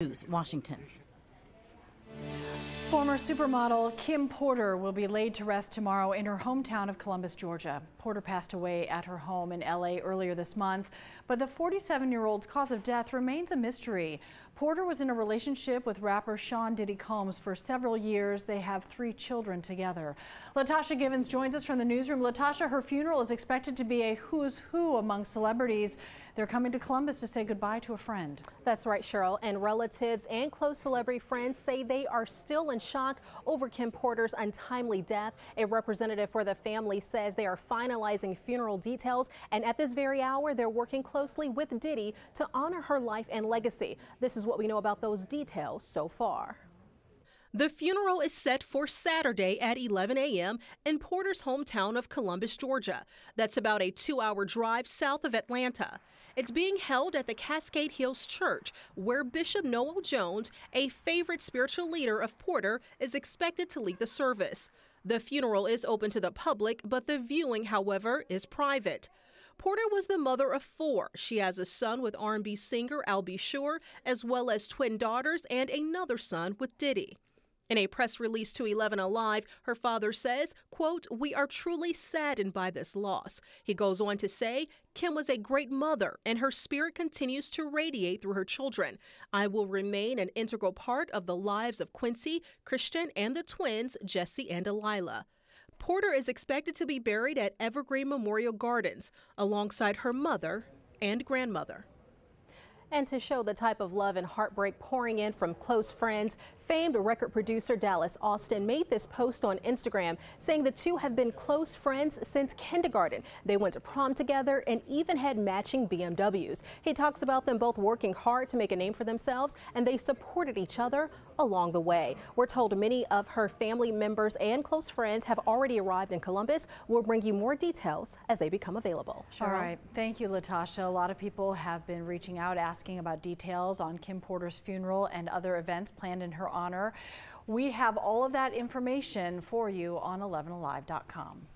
News, Washington. Former supermodel Kim Porter will be laid to rest tomorrow in her hometown of Columbus, Georgia. Porter passed away at her home in L.A. earlier this month, but the 47-year-old's cause of death remains a mystery. Porter was in a relationship with rapper Sean Diddy Combs for several years. They have 3 children together. Latasha Givens joins us from the newsroom. Latasha, her funeral is expected to be a who's who among celebrities. They're coming to Columbus to say goodbye to a friend. That's right, Cheryl. And relatives and close celebrity friends say they are still in shock over Kim Porter's untimely death. A representative for the family says they are finalizing funeral details, and at this very hour, they're working closely with Diddy to honor her life and legacy. This is what we know about those details so far. The funeral is set for Saturday at 11 a.m. in Porter's hometown of Columbus, Georgia. That's about a 2-hour drive south of Atlanta. It's being held at the Cascade Hills Church, where Bishop Noel Jones, a favorite spiritual leader of Porter, is expected to lead the service. The funeral is open to the public, but the viewing, however, is private. Porter was the mother of 4. She has a son with R&B singer Al B. Sure, as well as twin daughters and another son with Diddy. In a press release to 11 Alive, her father says, quote, "We are truly saddened by this loss." He goes on to say, "Kim was a great mother and her spirit continues to radiate through her children. I will remain an integral part of the lives of Quincy, Christian, and the twins, Jesse and Delilah." Porter is expected to be buried at Evergreen Memorial Gardens alongside her mother and grandmother. And to show the type of love and heartbreak pouring in from close friends, famed record producer Dallas Austin made this post on Instagram saying the two have been close friends since kindergarten. They went to prom together and even had matching BMWs. He talks about them both working hard to make a name for themselves, and they supported each other along the way. We're told many of her family members and close friends have already arrived in Columbus. We'll bring you more details as they become available. Cheryl? All right. Thank you, Latasha. A lot of people have been reaching out asking about details on Kim Porter's funeral and other events planned in her honor. We have all of that information for you on 11alive.com.